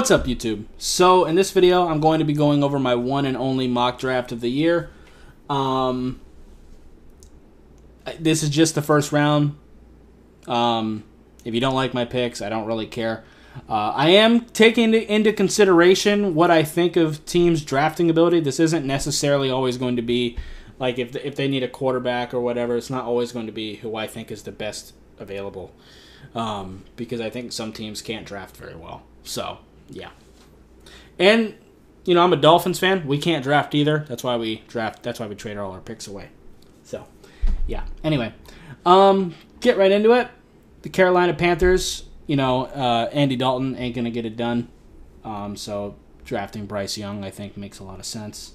What's up, YouTube? So in this video, I'm going to be going over my one and only mock draft of the year. This is just the first round. If you don't like my picks, I don't really care. I am taking into consideration what I think of teams' drafting ability. This isn't necessarily always going to be like if they need a quarterback or whatever. It's not always going to be who I think is the best available, because I think some teams can't draft very well. So yeah, and you know I'm a Dolphins fan. We can't draft either. That's why we draft. That's why we trade all our picks away. So yeah. Anyway, get right into it. The Carolina Panthers. You know, Andy Dalton ain't gonna get it done. So drafting Bryce Young, I think, makes a lot of sense.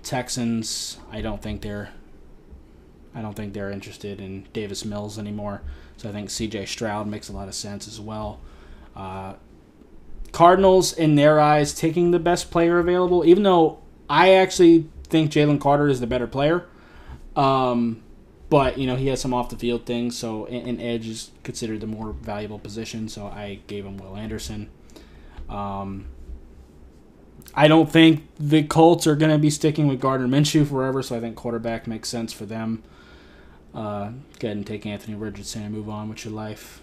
Texans, I don't think they're interested in Davis Mills anymore. So I think C.J. Stroud makes a lot of sense as well. Cardinals, in their eyes, taking the best player available, even though I actually think Jalen Carter is the better player. But, you know, he has some off-the-field things, so an edge is considered the more valuable position, so I gave him Will Anderson. I don't think the Colts are going to be sticking with Gardner Minshew forever, so I think quarterback makes sense for them. Go ahead and take Anthony Richardson and move on with your life.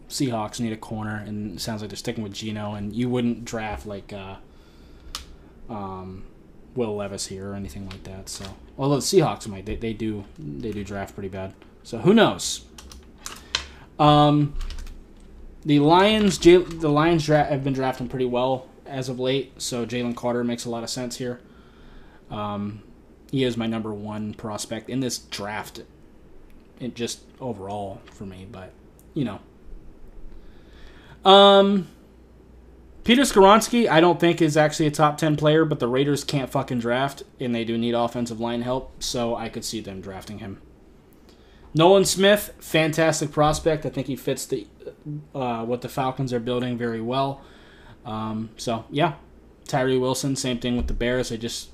Seahawks need a corner, and it sounds like they're sticking with Geno, and you wouldn't draft like Will Levis here or anything like that. So, although the Seahawks might, they do draft pretty bad. So who knows? The Lions have been drafting pretty well as of late. So Jalen Carter makes a lot of sense here. He is my number one prospect in this draft. It just overall for me, but you know. Peter Skoronski, I don't think is actually a top 10 player, but the Raiders can't fucking draft, and they do need offensive line help, so I could see them drafting him. Nolan Smith, fantastic prospect. I think he fits the what the Falcons are building very well. So, yeah. Tyree Wilson, same thing with the Bears. They just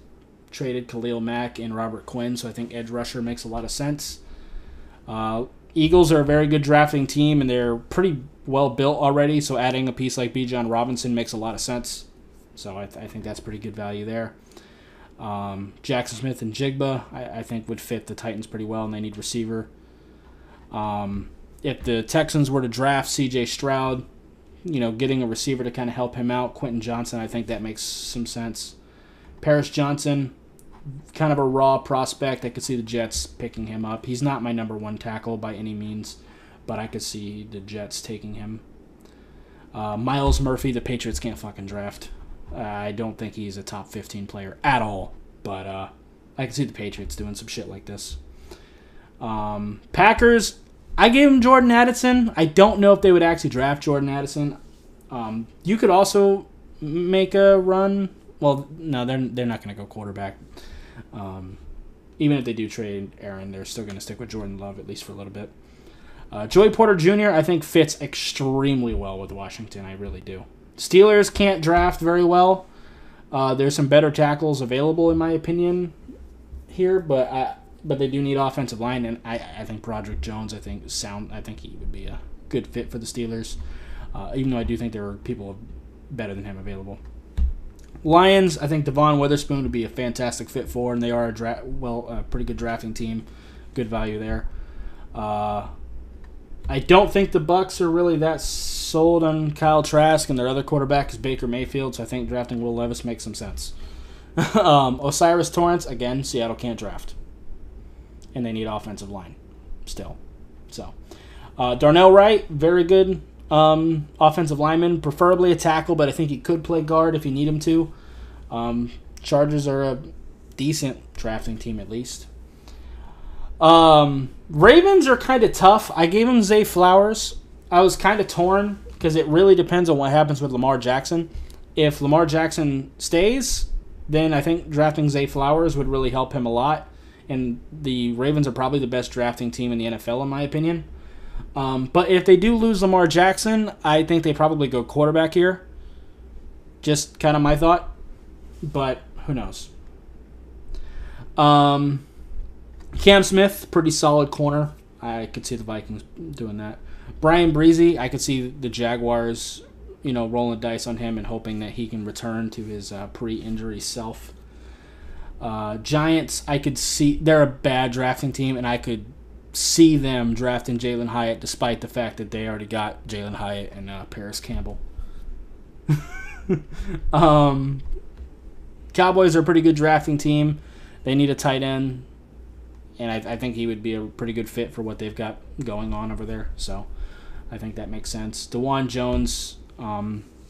traded Khalil Mack and Robert Quinn, so I think edge rusher makes a lot of sense. Eagles are a very good drafting team, and they're pretty well built already, so adding a piece like Bijan Robinson makes a lot of sense. So I think that's pretty good value there. Jackson Smith and Jigba, I think, would fit the Titans pretty well, and they need receiver. If the Texans were to draft C.J. Stroud, you know, getting a receiver to kind of help him out, Quentin Johnson, I think that makes some sense. Paris Johnson, kind of a raw prospect. I could see the Jets picking him up. He's not my number one tackle by any means, but I could see the Jets taking him. Myles Murphy, the Patriots can't fucking draft. I don't think he's a top 15 player at all, but I can see the Patriots doing some shit like this. Packers, I gave him Jordan Addison. I don't know if they would actually draft Jordan Addison. You could also make a run. Well, no, they're not going to go quarterback. Even if they do trade Aaron, they're still going to stick with Jordan Love, at least for a little bit. Joey Porter Jr., I think, fits extremely well with Washington. I really do. Steelers can't draft very well. There's some better tackles available, in my opinion, here, but they do need offensive line, and I think Broderick Jones, I think he would be a good fit for the Steelers, even though I do think there are people better than him available. Lions, I think Devon Witherspoon would be a fantastic fit for, and they are a pretty good drafting team. Good value there. I don't think the Bucs are really that sold on Kyle Trask, and their other quarterback is Baker Mayfield, so I think drafting Will Levis makes some sense. Osiris Torrance, again, Seattle can't draft. And they need offensive line still. So, Darnell Wright, very good offensive lineman, preferably a tackle, but I think he could play guard if you need him to. Chargers are a decent drafting team at least. Ravens are kind of tough. I gave him Zay Flowers. I was kind of torn because it really depends on what happens with Lamar Jackson. If Lamar Jackson stays, then I think drafting Zay Flowers would really help him a lot. And the Ravens are probably the best drafting team in the NFL, in my opinion. But if they do lose Lamar Jackson, I think they probably go quarterback here. Just kind of my thought. But who knows? Cam Smith, pretty solid corner. I could see the Vikings doing that. Brian Breezy, I could see the Jaguars rolling the dice on him and hoping that he can return to his pre-injury self. Giants, I could see they're a bad drafting team, and I could see them drafting Jalen Hyatt despite the fact that they already got Jalen Hyatt and Paris Campbell. Cowboys are a pretty good drafting team. They need a tight end, and I think he would be a pretty good fit for what they've got going on over there. So I think that makes sense. DeJuan Jones,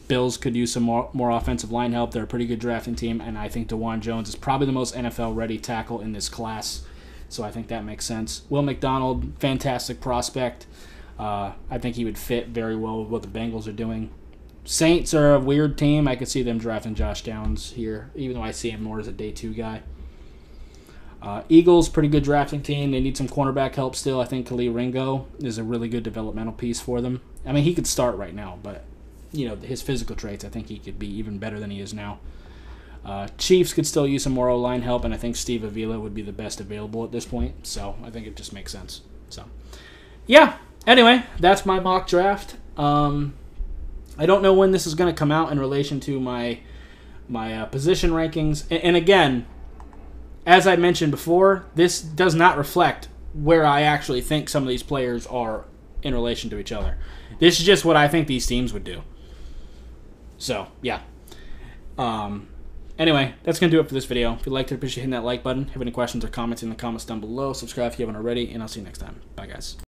Bills could use some more offensive line help. They're a pretty good drafting team, and I think DeJuan Jones is probably the most NFL-ready tackle in this class. So I think that makes sense. Will McDonald, fantastic prospect. I think he would fit very well with what the Bengals are doing. Saints are a weird team. I could see them drafting Josh Downs here, even though I see him more as a day 2 guy. Eagles, pretty good drafting team. They need some cornerback help still. I think Khalil Ringo is a really good developmental piece for them. I mean, he could start right now, but his physical traits, I think he could be even better than he is now. Chiefs could still use some more O-line help, and I think Steve Avila would be the best available at this point. So I think it just makes sense. So, yeah. Anyway, that's my mock draft. I don't know when this is going to come out in relation to my position rankings. And again, as I mentioned before, this does not reflect where I actually think some of these players are in relation to each other. This is just what I think these teams would do. So, yeah. Anyway, that's going to do it for this video. If you liked it, appreciate hitting that like button. Have any questions or comments in the comments down below. Subscribe if you haven't already, and I'll see you next time. Bye, guys.